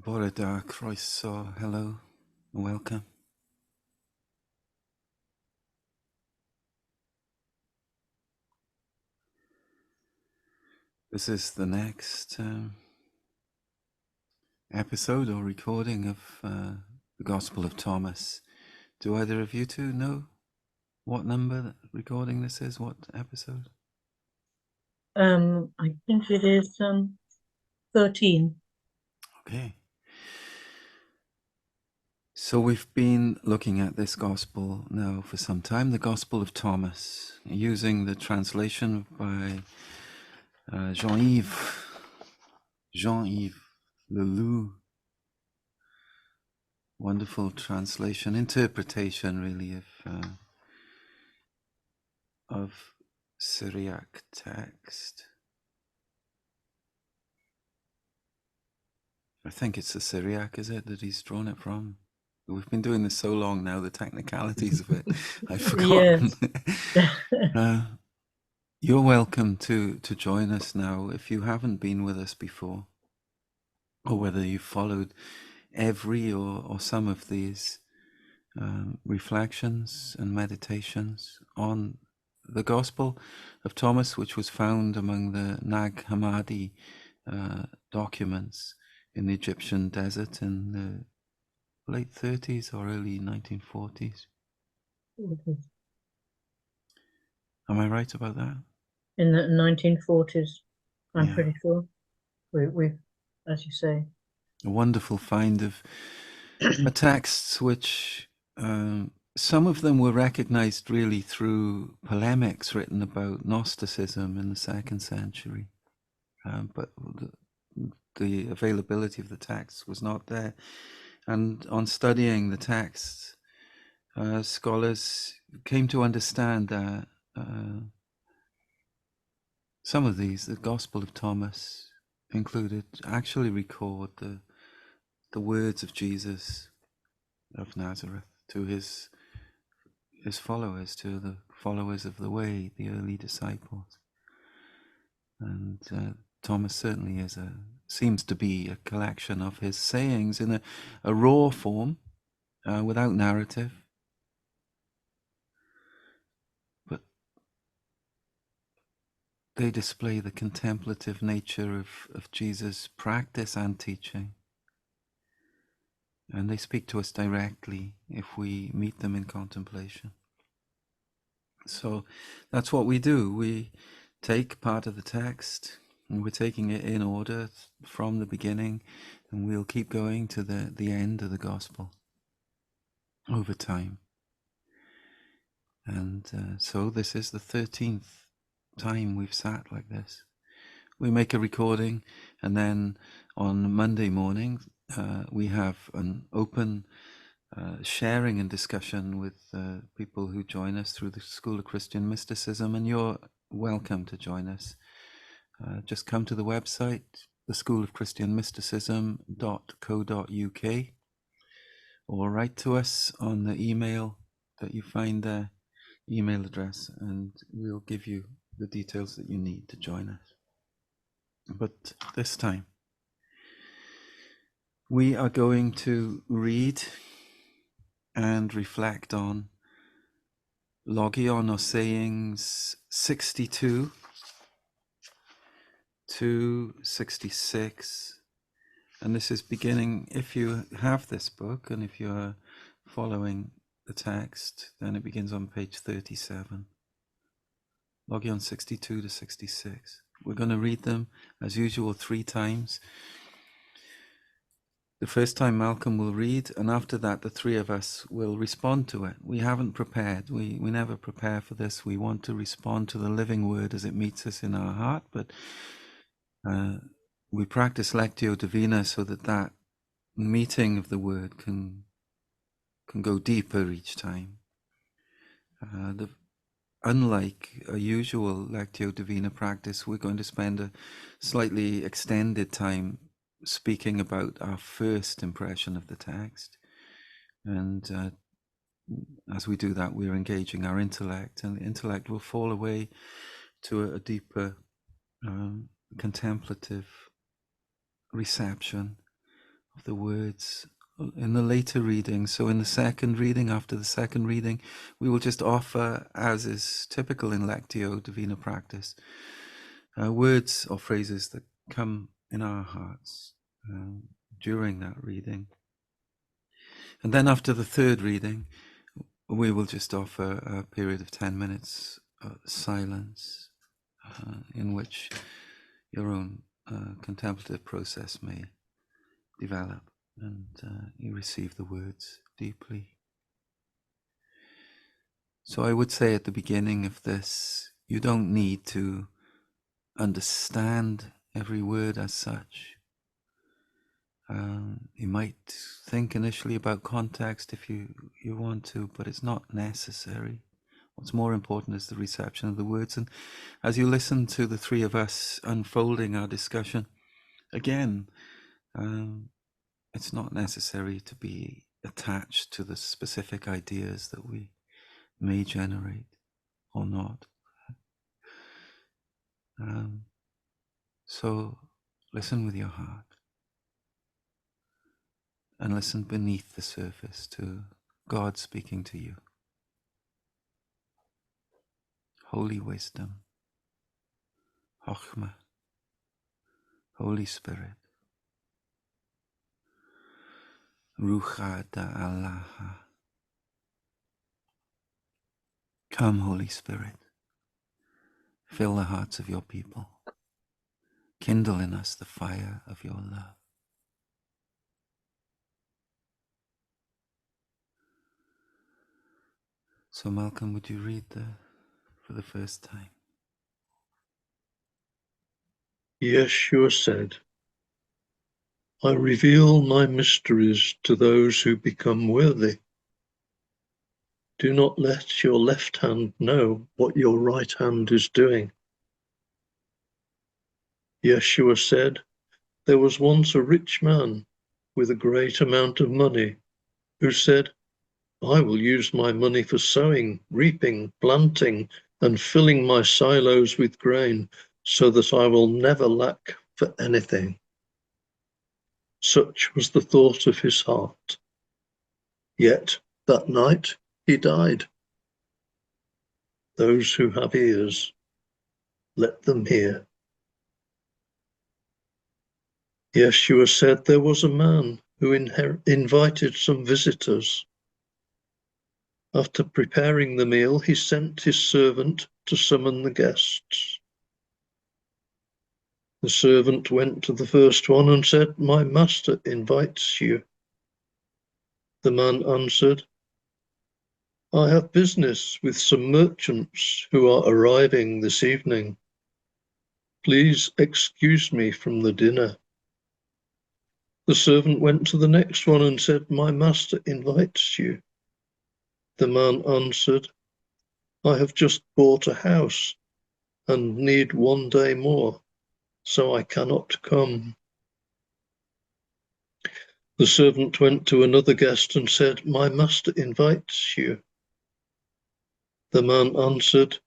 Bore da croeso, hello, welcome. This is the next episode or recording of the Gospel of Thomas. Do either of you two know what number recording this is? What episode? I think it is 13. Okay. So we've been looking at this Gospel now for some time, the Gospel of Thomas, using the translation by Jean-Yves Leloup. Wonderful translation, interpretation, really, of Syriac text. I think it's the Syriac, is it, that he's drawn it from? We've been doing this so long now, the technicalities of it, I've forgotten. You're welcome to join us now if you haven't been with us before, or whether you've followed every or some of these reflections and meditations on the Gospel of Thomas, which was found among the Nag Hammadi documents in the Egyptian desert in the late 30s or early 1940s. Am I right about that? In the 1940s, I'm pretty sure. We, as you say, a wonderful find of texts which some of them were recognized really through polemics written about Gnosticism in the 2nd century, but the availability of the texts was not there. And on studying the texts, scholars came to understand that some of these, the Gospel of Thomas actually record the words of Jesus of Nazareth to his followers, to the followers of the way, the early disciples. And Thomas certainly seems to be a collection of his sayings in a raw form, without narrative. But they display the contemplative nature of Jesus' practice and teaching. And they speak to us directly if we meet them in contemplation. So that's what we do. We take part of the text, and we're taking it in order from the beginning, and we'll keep going to the end of the Gospel over time. And so this is the 13th time we've sat like this. We make a recording, and then on Monday morning we have an open sharing and discussion with people who join us through the School of Christian Mysticism, and you're welcome to join us. Just come to the website, theschoolofchristianmysticism.co.uk, or write to us on the email that you find there, email address, and we'll give you the details that you need to join us. But this time, we are going to read and reflect on Logion, or sayings, 62 to 66. And this is beginning, if you have this book and if you're following the text, then it begins on page 37. Logion 62 to 66. We're going to read them as usual 3 times. The first time Malcolm will read, and after that the 3 of us will respond to it. We haven't prepared. We never prepare for this. We want to respond to the living word as it meets us in our heart, but we practice Lectio Divina so that meeting of the word can go deeper each time. Unlike a usual Lectio Divina practice, we're going to spend a slightly extended time speaking about our first impression of the text. And as we do that, we're engaging our intellect, and the intellect will fall away to a deeper contemplative reception of the words in the later reading. So in the second reading, after the second reading, we will just offer, as is typical in Lectio Divina practice, words or phrases that come in our hearts during that reading. And then after the third reading, we will just offer a period of 10 minutes silence in which your own contemplative process may develop and you receive the words deeply. So I would say at the beginning of this, you don't need to understand every word as such. You might think initially about context if you want to, but it's not necessary. What's more important is the reception of the words. And as you listen to the three of us unfolding our discussion, again, it's not necessary to be attached to the specific ideas that we may generate or not. So listen with your heart and listen beneath the surface to God speaking to you. Holy wisdom, Chochmah, Holy Spirit, Rucha da Allah. Come, Holy Spirit, fill the hearts of your people. Kindle in us the fire of your love. So Malcolm, would you read for the first time? Yeshua said, I reveal my mysteries to those who become worthy. Do not let your left hand know what your right hand is doing. Yeshua said, there was once a rich man with a great amount of money who said, I will use my money for sowing, reaping, planting, and filling my silos with grain so that I will never lack for anything. Such was the thought of his heart. Yet that night he died. Those who have ears, let them hear. Yeshua said there was a man who invited some visitors. After preparing the meal, he sent his servant to summon the guests. The servant went to the first one and said, my master invites you. The man answered, I have business with some merchants who are arriving this evening. Please excuse me from the dinner. The servant went to the next one and said, my master invites you. The man answered, I have just bought a house and need 1 day more, so I cannot come. The servant went to another guest and said, my master invites you. The man answered,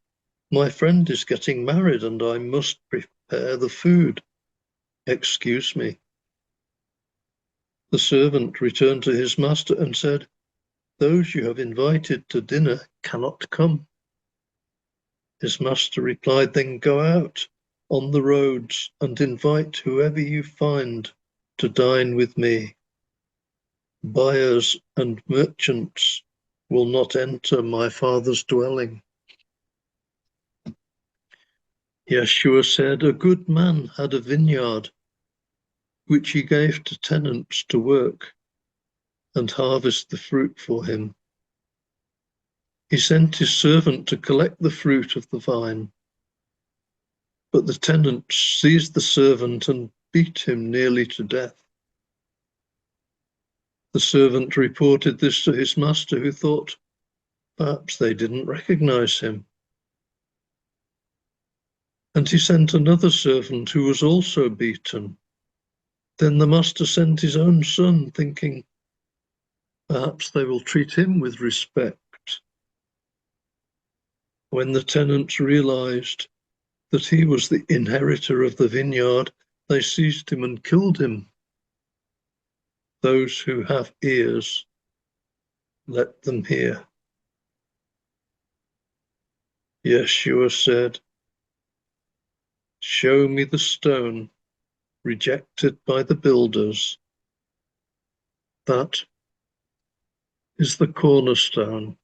my friend is getting married and I must prepare the food. Excuse me. The servant returned to his master and said, those you have invited to dinner cannot come. His master replied, then go out on the roads and invite whoever you find to dine with me. Buyers and merchants will not enter my Father's dwelling. Yeshua said, a good man had a vineyard, which he gave to tenants to work and harvest the fruit for him. He sent his servant to collect the fruit of the vine. But the tenants seized the servant and beat him nearly to death. The servant reported this to his master, who thought, perhaps they didn't recognize him. And he sent another servant who was also beaten. Then the master sent his own son, thinking, perhaps they will treat him with respect. When the tenants realized that he was the inheritor of the vineyard, they seized him and killed him. Those who have ears, let them hear. Yeshua said, show me the stone rejected by the builders. That is the cornerstone.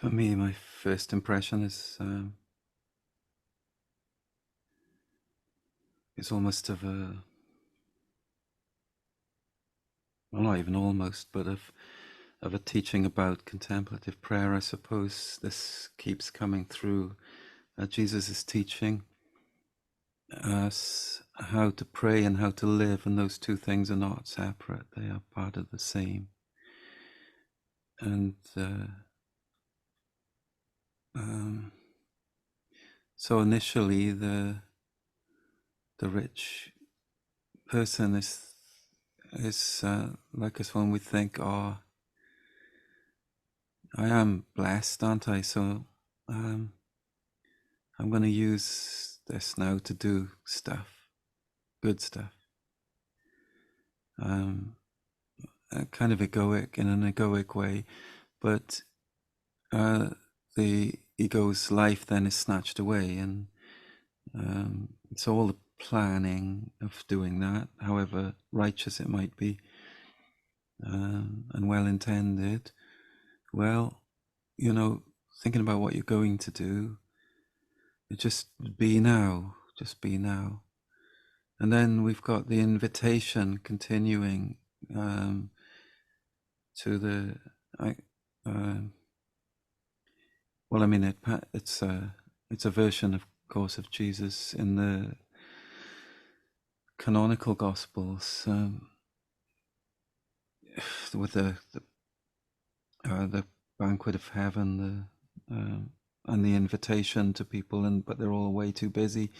For me, my first impression is almost of a, well, not even almost, but of a teaching about contemplative prayer. I suppose this keeps coming through. Jesus is teaching us how to pray and how to live, and those two things are not separate. They are part of the same. And so initially, the rich person is like us when we think, oh, I am blessed, aren't I? So I'm going to use this now to do stuff, good stuff. Kind of egoic, in an egoic way, but the ego's life then is snatched away, and so all the planning of doing that, however righteous it might be and well intended, well, thinking about what you're going to do, just be now, and then we've got the invitation continuing to the well, I mean, it's a version, of course, of Jesus in the canonical Gospels, with the banquet of heaven, and the invitation to people, but they're all way too busy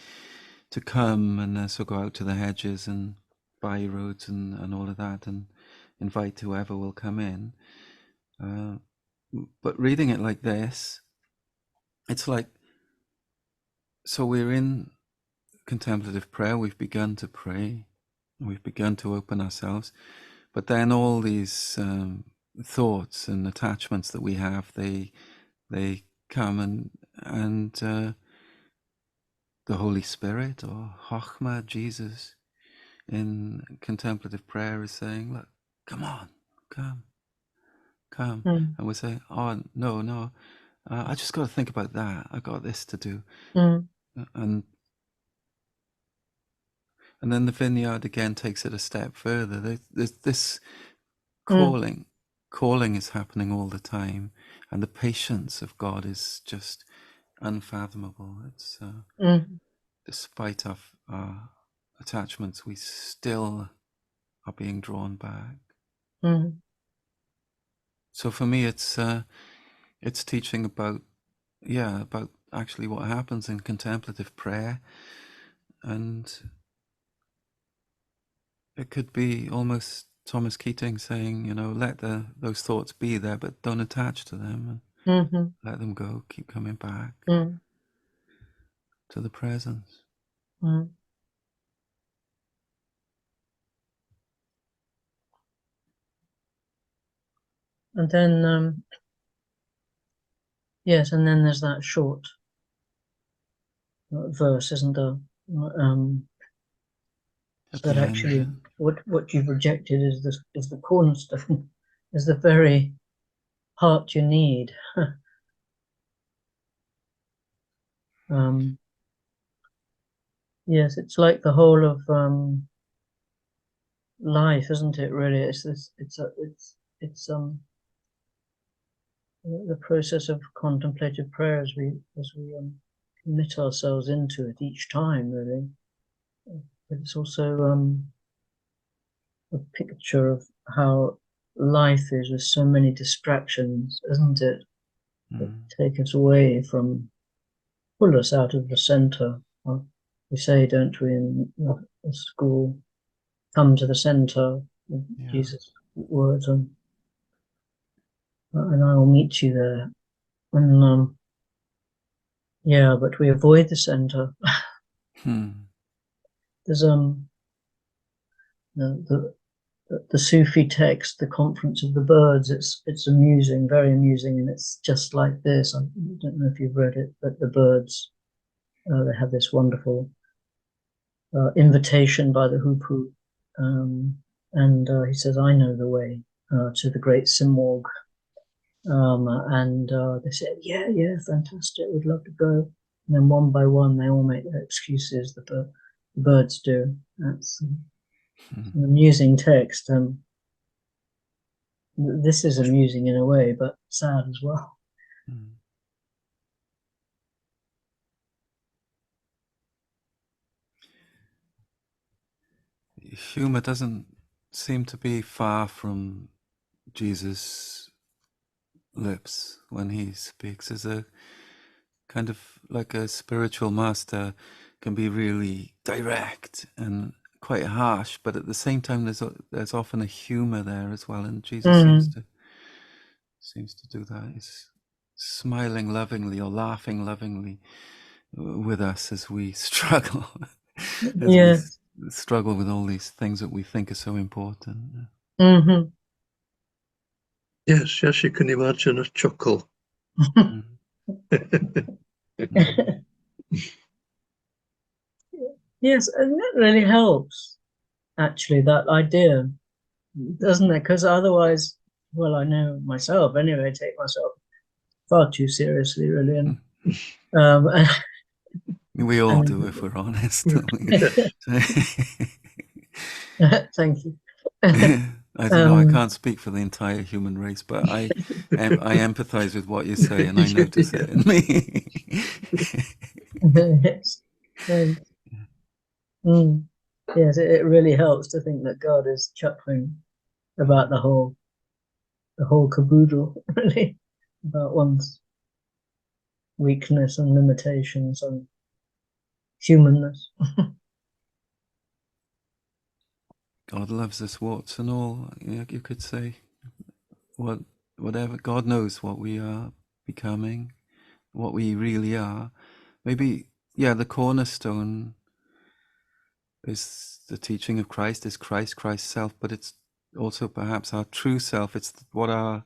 to come, and so go out to the hedges and byroads and all of that, and invite whoever will come in. But reading it like this, it's like, so we're in contemplative prayer, we've begun to pray, we've begun to open ourselves, but then all these thoughts and attachments that we have, they come, and the Holy Spirit, or Chochmah, Jesus, in contemplative prayer is saying, look, come on, come. And we say, oh, no, I just got to think about that. I got this to do. And then the vineyard again takes it a step further. There's this calling is happening all the time, and the patience of God is just unfathomable. It's despite our attachments, we still are being drawn back. So for me, it's teaching about actually what happens in contemplative prayer, and it could be almost Thomas Keating saying, let those thoughts be there, but don't attach to them, and let them go. Keep coming back to the presence. And then, yes, and then there's that short verse, isn't there? That actually, what you've rejected is the cornerstone, is the very heart you need. Yes, it's like the whole of life, isn't it? Really, it's the process of contemplative prayer as we commit ourselves into it each time, really. But it's also a picture of how life is with so many distractions, isn't it? That take us away from, pull us out of the center. We say, don't we, in the school, come to the center, Yeah. Jesus' words, and I will meet you there. And yeah, but we avoid the center. There's the Sufi text, the Conference of the Birds. It's amusing, very amusing, and it's just like this. I don't know if you've read it, but the birds, they have this wonderful invitation by the Hoopoe, and he says, "I know the way to the Great Simorg." And they said, yeah, fantastic, we'd love to go. And then one by one, they all make their excuses. The birds do. That's an amusing text. This is amusing in a way, but sad as well. Humor doesn't seem to be far from Jesus' lips when he speaks. As a kind of like a spiritual master can be really direct and quite harsh, but at the same time there's often a humor there as well, and Jesus seems to do that. He's smiling lovingly or laughing lovingly with us as we struggle. We struggle with all these things that we think are so important. Yes, you can imagine a chuckle. Yes, and that really helps, actually, that idea, doesn't it? Because otherwise, well, I know myself anyway, I take myself far too seriously, really. And we all do, if we're honest. Thank you. I don't know, I can't speak for the entire human race, but I empathize with what you say, and I notice it in me. Yes. Yes, it really helps to think that God is chuckling about the whole caboodle, really, about one's weakness and limitations and humanness. God loves us warts and all, you could say. Whatever, God knows what we are becoming, what we really are. Maybe, the cornerstone is the teaching of Christ, is Christ's self, but it's also perhaps our true self. It's what our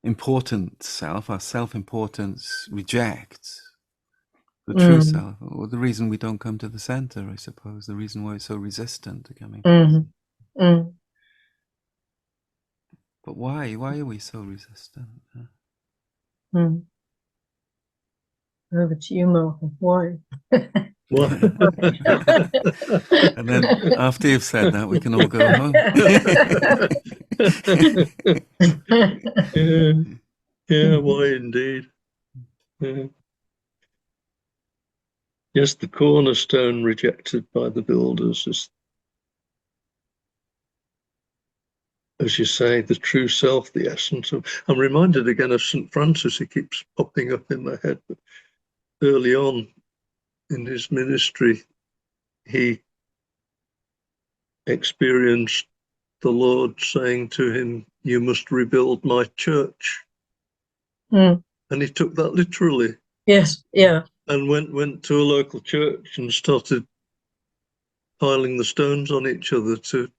important self, our self-importance rejects. The true self, or the reason we don't come to the center, I suppose, the reason why it's so resistant to coming to the But why? Why are we so resistant? Over to you, Malcolm. Why? And then after you've said that, we can all go home. Why indeed? Yes, the cornerstone rejected by the builders is, as you say, the true self, the essence of. I'm reminded again of St. Francis. He keeps popping up in my head. But early on in his ministry, he experienced the Lord saying to him, "You must rebuild my church." And he took that literally. Yes, yeah. And went to a local church and started piling the stones on each other to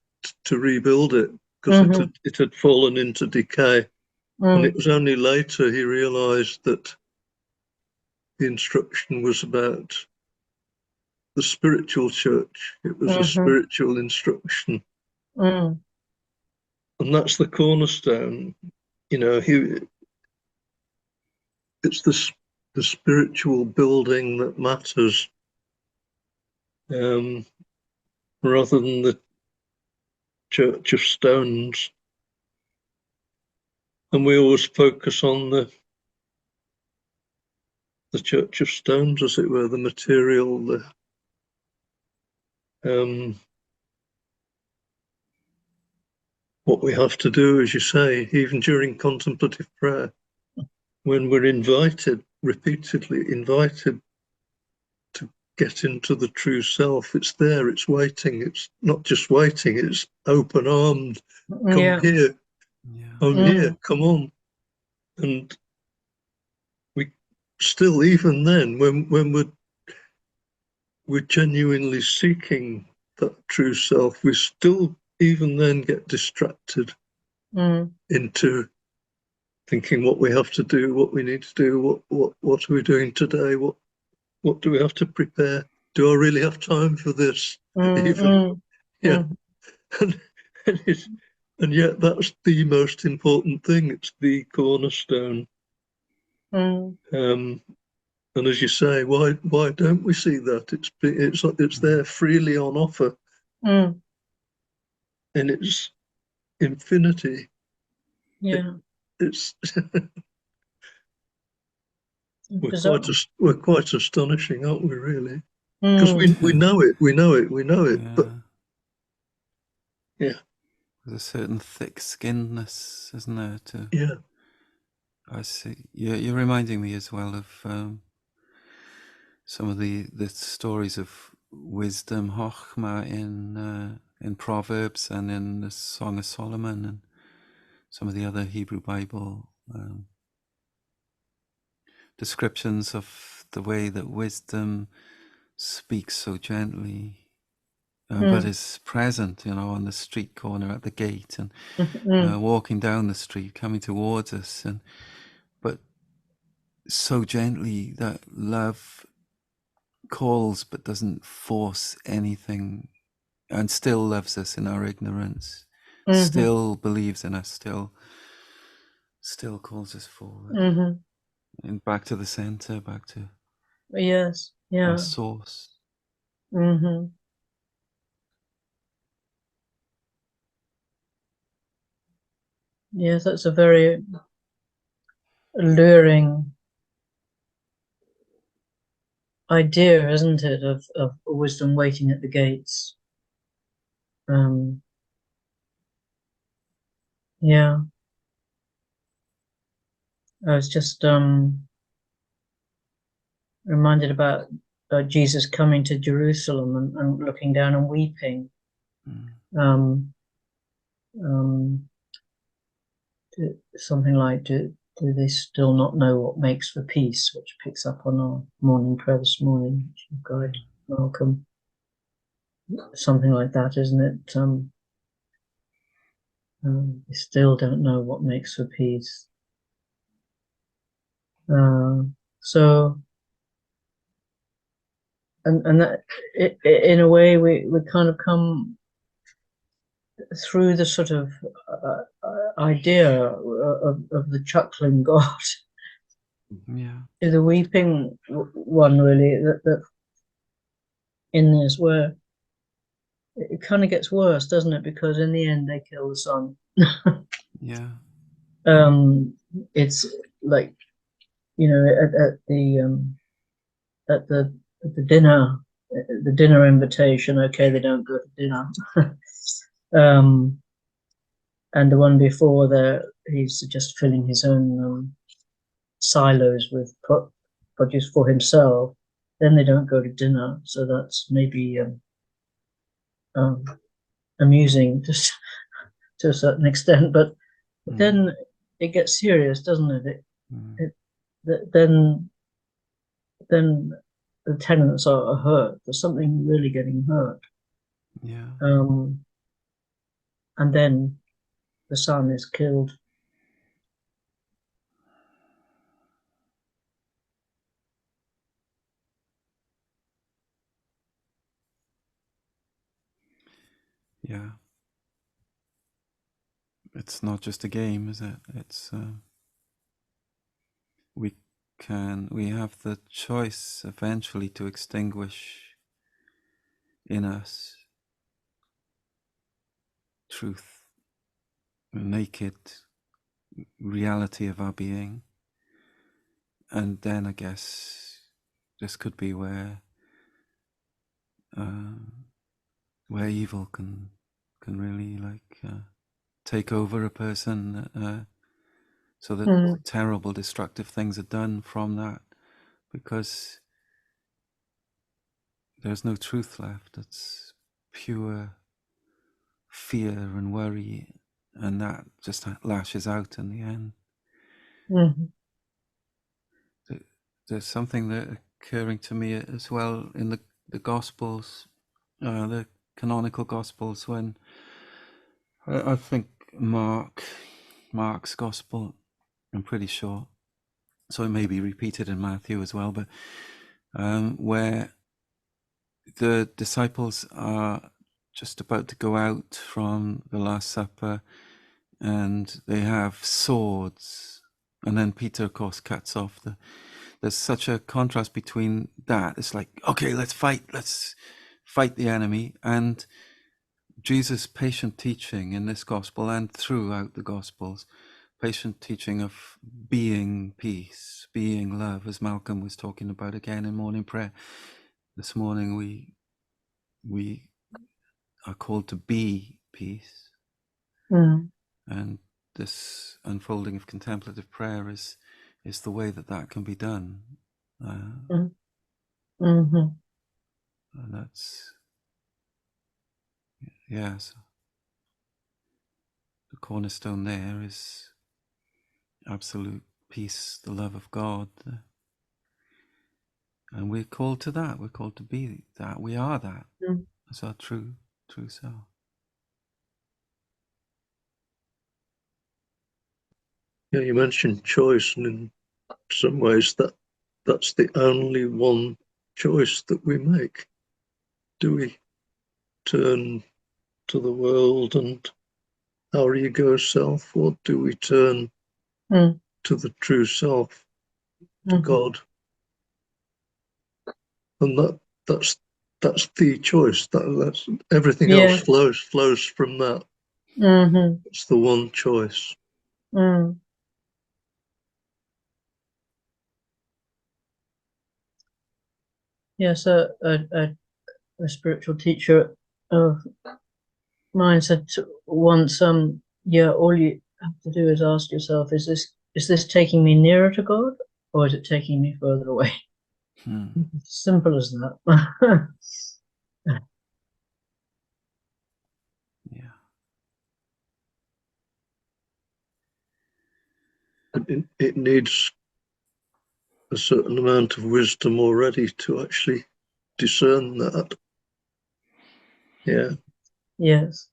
rebuild it, because it had fallen into decay. And it was only later he realized that the instruction was about the spiritual church. It was a spiritual instruction. And that's the cornerstone. It's the spiritual building that matters, rather than the church of stones. And we always focus on the church of stones, as it were, the material, what we have to do, as you say, even during contemplative prayer, when we're repeatedly invited to get into the true self. It's there, it's waiting. It's not just waiting, it's open-armed. Come here. Yeah. I'm here, come on. And we still, even then, when we're genuinely seeking that true self, we still even then get distracted into thinking what we have to do, what we need to do, what are we doing today, what do we have to prepare? Do I really have time for this? Even, yeah. And yet that's the most important thing. It's the cornerstone. And as you say, why don't we see that? It's there freely on offer in its infinity. Yeah. It's Bizarre. we're quite astonishing, aren't we? Really, because we know it, Yeah. but yeah, There's a certain thick-skinnedness, isn't there? yeah. I see. You're reminding me as well of some of the stories of wisdom, Chochmah, in Proverbs and in the Song of Solomon and some of the other Hebrew Bible descriptions of the way that wisdom speaks so gently, but is present, on the street corner at the gate and walking down the street, coming towards us, but so gently that love calls but doesn't force anything, and still loves us in our ignorance, still believes in us, still calls us forward and back to the center, back to Yes. Yeah. our source. Yes, that's a very alluring idea, isn't it, of wisdom waiting at the gates. Yeah. I was just reminded about Jesus coming to Jerusalem and looking down and weeping. Something like, do they still not know what makes for peace, which picks up on our morning prayer this morning, which you guide, Malcolm. Something like that, isn't it? They still don't know what makes for peace. So, and that, in a way, we kind of come through the sort of idea of the chuckling God. Yeah. The weeping one, really, that in this, where it kind of gets worse, doesn't it? Because in the end, they kill the son. Yeah. It's like, at the dinner invitation. Okay, they don't go to dinner. And the one before there, he's just filling his own silos with produce for himself. Then they don't go to dinner, so that's maybe amusing just to a certain extent. But then it gets serious, doesn't it? Then the tenants are hurt. There's something really getting hurt. Yeah. And then the son is killed. Yeah. It's not just a game, is it? It's we have the choice eventually to extinguish in us truth, the naked reality of our being, and then I guess this could be where evil can really take over a person, so that terrible, destructive things are done from that, because there's no truth left. It's pure fear and worry, and that just lashes out in the end. There's something that occurring to me as well in the Gospels, the canonical Gospels, when I think Mark's Gospel, I'm pretty sure, so it may be repeated in Matthew as well, but where the disciples are just about to go out from the Last Supper, and they have swords, and then Peter, of course, cuts off there's such a contrast between that. It's like, okay, let's fight the enemy, and Jesus' patient teaching in this gospel and throughout the Gospels, patient teaching of being peace, being love, as Malcolm was talking about again in morning prayer. This morning we are called to be peace. And this unfolding of contemplative prayer is the way that can be done. And that's, yes, the cornerstone there is absolute peace, the love of God. And we're called to that. We're called to be that. We are that. That's our true self. Yeah, you mentioned choice, and in some ways that's the only one choice that we make. Do we turn to the world and our ego self, or do we turn to the true self, to God? And that's the choice. That's everything else flows from that. It's the one choice. Yes, a spiritual teacher of mine said once, all you have to do is ask yourself, is this taking me nearer to God, or is it taking me further away? Simple as that. Yeah. It needs a certain amount of wisdom already to actually discern that. Yeah. Yes.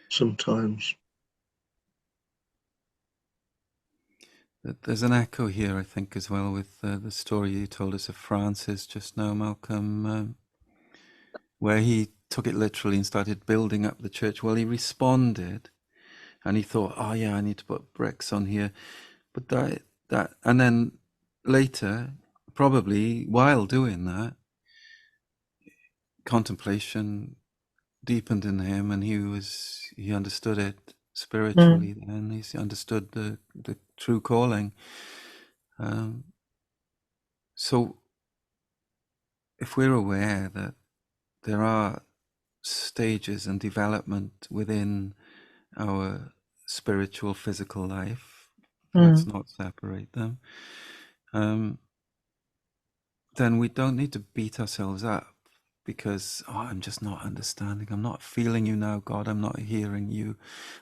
Sometimes. There's an echo here, I think, as well, with the story you told us of Francis just now, Malcolm, where he took it literally and started building up the church. Well, he responded, and he thought, oh yeah, I need to put bricks on here. But that, and then later, probably while doing that, contemplation deepened in him, and he understood it spiritually, and he understood the true calling. So if we're aware that there are stages and development within our spiritual physical life, let's not separate them, then we don't need to beat ourselves up because, I'm just not understanding, I'm not feeling you now, God, I'm not hearing you,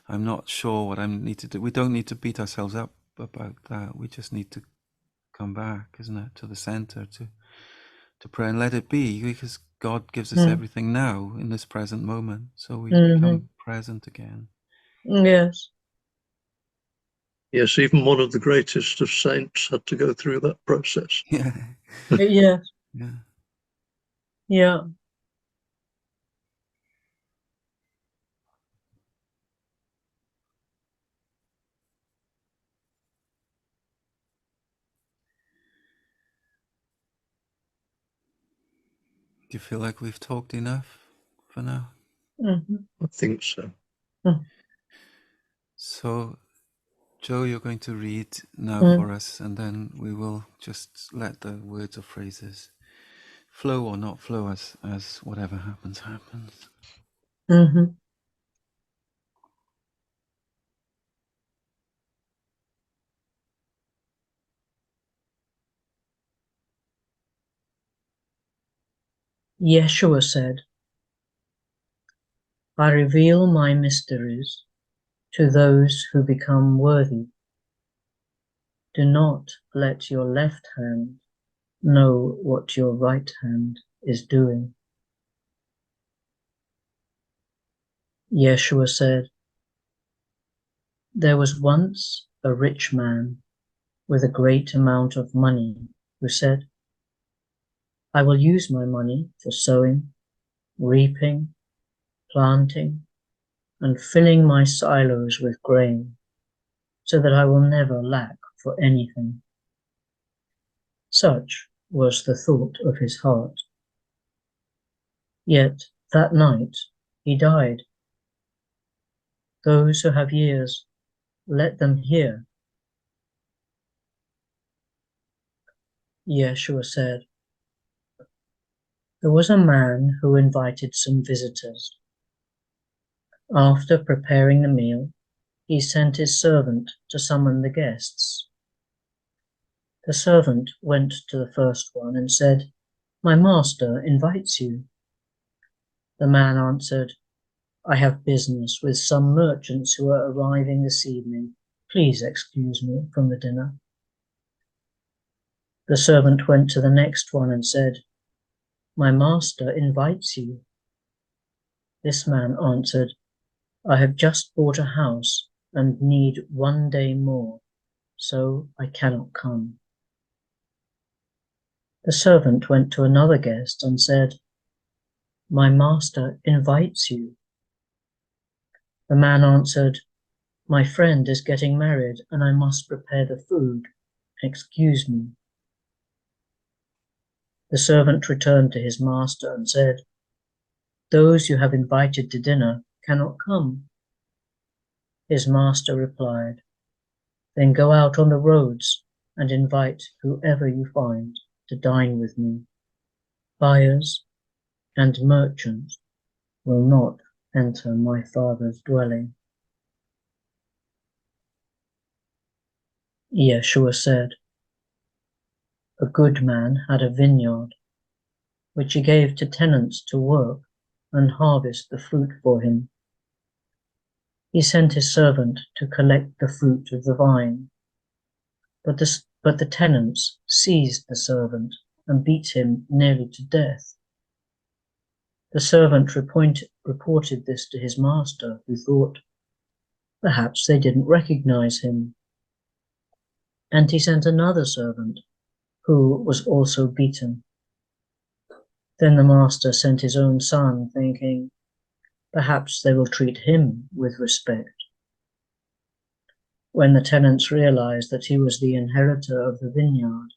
I'm not sure what I need to do. We don't need to beat ourselves up about that. We just need to come back, isn't it, to the center, to pray and let it be, because God gives us everything now in this present moment, so we become present again. Yes. Yes, even one of the greatest of saints had to go through that process. Yeah. Yes. Yeah. Yeah. Do you feel like we've talked enough for now? I think so. So, Joe, you're going to read now for us, and then we will just let the words or phrases flow or not flow as whatever happens. Yeshua said, I reveal my mysteries to those who become worthy. Do not let your left hand know what your right hand is doing. Yeshua said, there was once a rich man with a great amount of money who said, I will use my money for sowing, reaping, planting, and filling my silos with grain, so that I will never lack for anything. Such was the thought of his heart. Yet that night he died. Those who have ears, let them hear. Yeshua said, there was a man who invited some visitors. After preparing the meal, he sent his servant to summon the guests. The servant went to the first one and said, my master invites you. The man answered, I have business with some merchants who are arriving this evening. Please excuse me from the dinner. The servant went to the next one and said, my master invites you. This man answered, I have just bought a house and need 1 day more, so I cannot come. The servant went to another guest and said, my master invites you. The man answered, my friend is getting married and I must prepare the food. Excuse me. The servant returned to his master and said, those you have invited to dinner cannot come. His master replied, then go out on the roads and invite whoever you find to dine with me. Buyers and merchants will not enter my Father's dwelling. Yeshua said, a good man had a vineyard, which he gave to tenants to work and harvest the fruit for him. He sent his servant to collect the fruit of the vine, but the tenants seized the servant and beat him nearly to death. The servant reported this to his master, who thought, perhaps they didn't recognize him. And he sent another servant, who was also beaten. Then the master sent his own son, thinking, perhaps they will treat him with respect. When the tenants realized that he was the inheritor of the vineyard,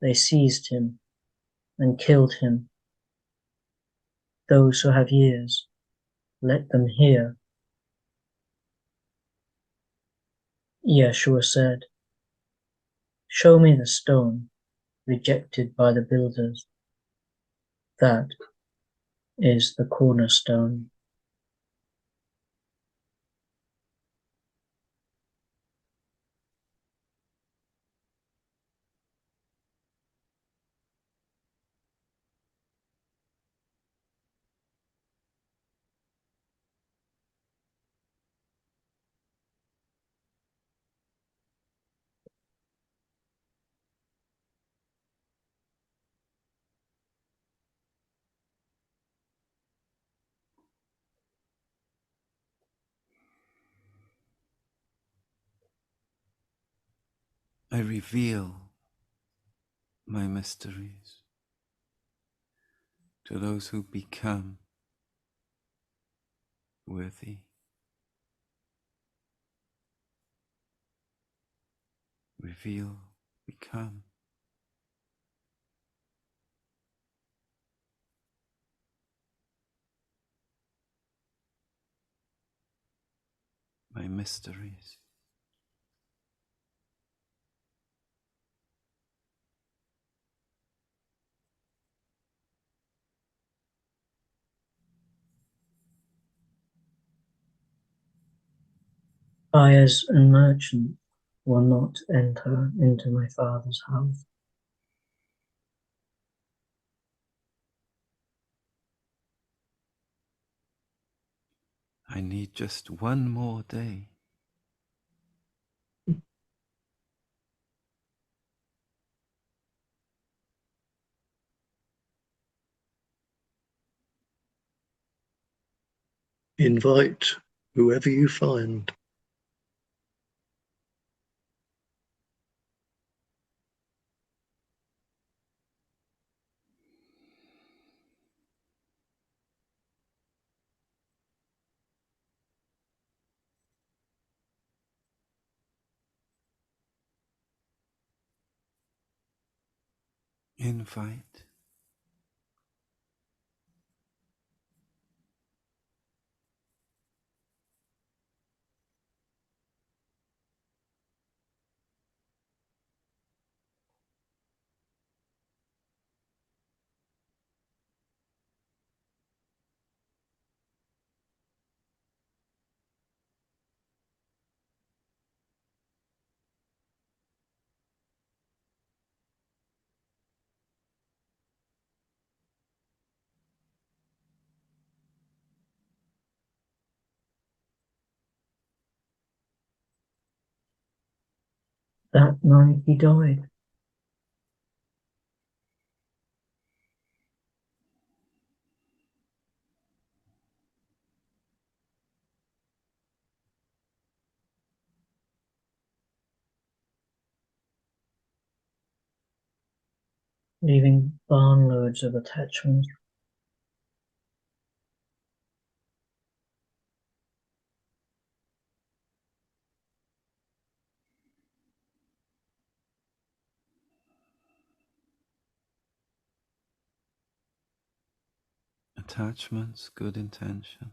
they seized him and killed him. Those who have ears, let them hear. Yeshua said, show me the stone rejected by the builders. That is the cornerstone. I reveal my mysteries to those who become worthy. Reveal, become. My mysteries. Buyers and merchants will not enter into my Father's house. I need just one more day. Invite whoever you find. Invite. That night he died. Leaving barnloads of attachments. Attachments, good intentions.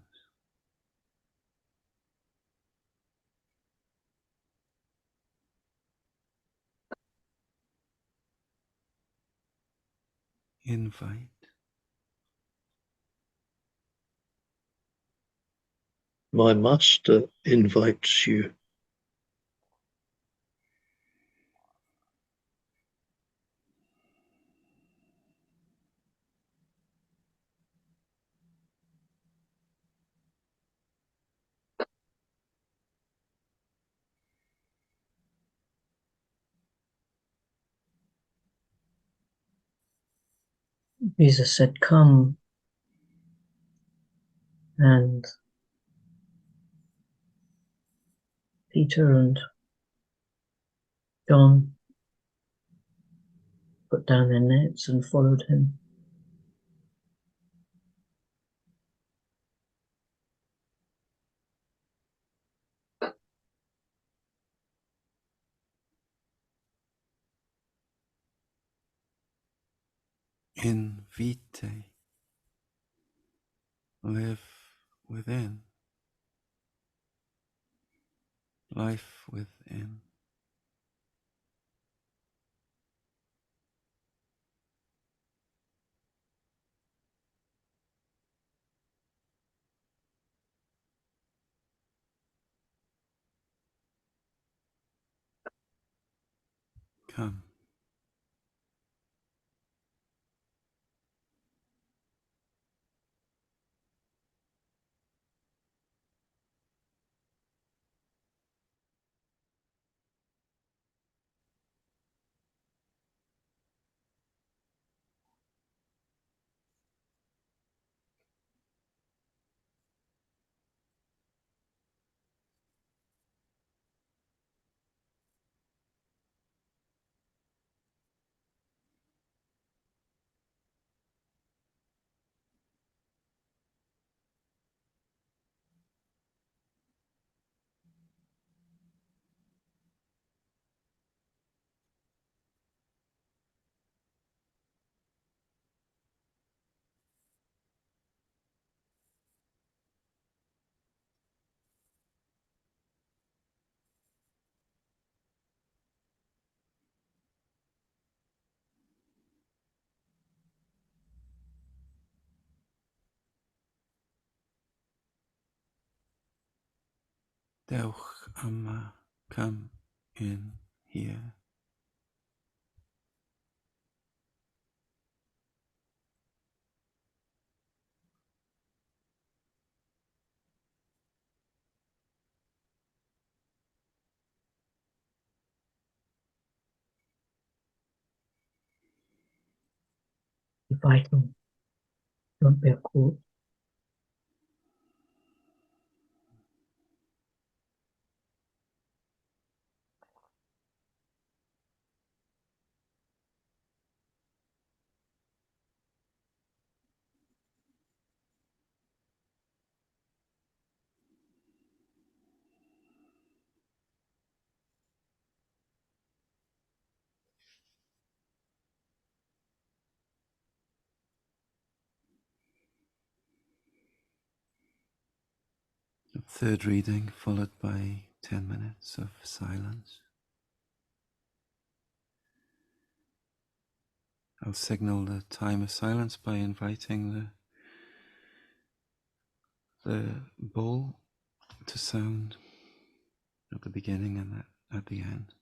Invite. My master invites you. Jesus said, "Come," and Peter and John put down their nets and followed him. Invite. Live within. Life within. Come. Dewch Amma. Come in here. vital. Don't be a quote. A third reading followed by 10 minutes of silence. I'll signal the time of silence by inviting the bowl to sound at the beginning and at the end.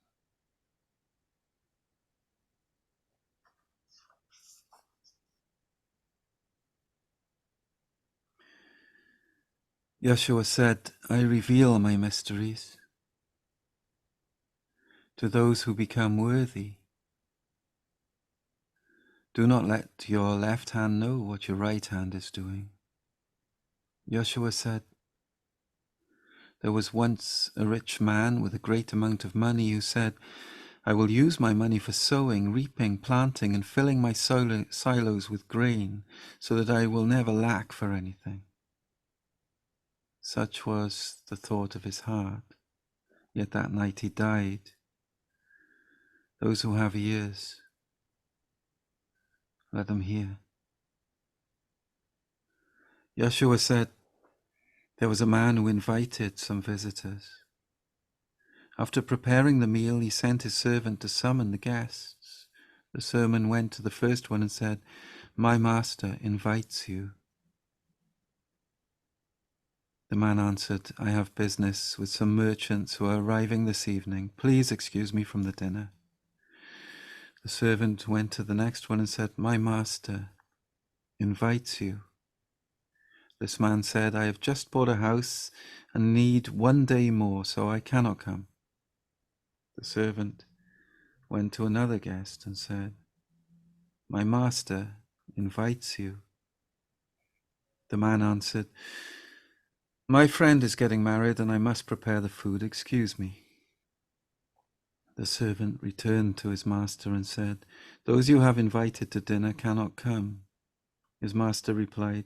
Yeshua said, I reveal my mysteries to those who become worthy. Do not let your left hand know what your right hand is doing. Yeshua said, there was once a rich man with a great amount of money who said, I will use my money for sowing, reaping, planting, and filling my silos with grain so that I will never lack for anything. Such was the thought of his heart. Yet that night he died. Those who have ears, let them hear. Yeshua said, there was a man who invited some visitors. After preparing the meal, he sent his servant to summon the guests. The servant went to the first one and said, my master invites you. The man answered, I have business with some merchants who are arriving this evening. Please excuse me from the dinner. The servant went to the next one and said, my master invites you. This man said, I have just bought a house and need 1 day more, so I cannot come. The servant went to another guest and said, my master invites you. The man answered, my friend is getting married and I must prepare the food. Excuse me. The servant returned to his master and said, those you have invited to dinner cannot come. His master replied,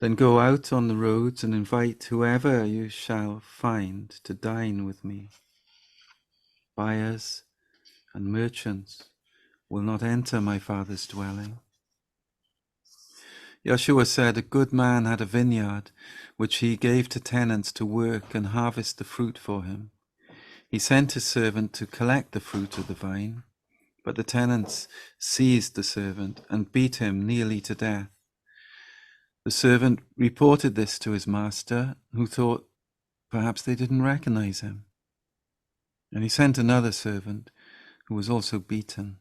then go out on the roads and invite whoever you shall find to dine with me. Buyers and merchants will not enter my Father's dwelling. Yeshua said, a good man had a vineyard, which he gave to tenants to work and harvest the fruit for him. He sent his servant to collect the fruit of the vine, but the tenants seized the servant and beat him nearly to death. The servant reported this to his master, who thought perhaps they didn't recognize him. And he sent another servant, who was also beaten.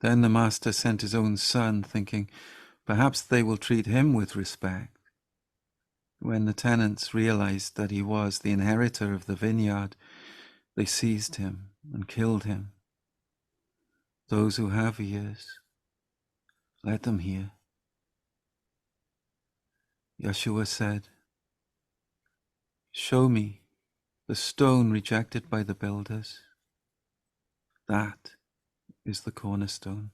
Then the master sent his own son, thinking, perhaps they will treat him with respect. When the tenants realized that he was the inheritor of the vineyard, they seized him and killed him. Those who have ears, let them hear. Yeshua said, show me the stone rejected by the builders. That is the cornerstone.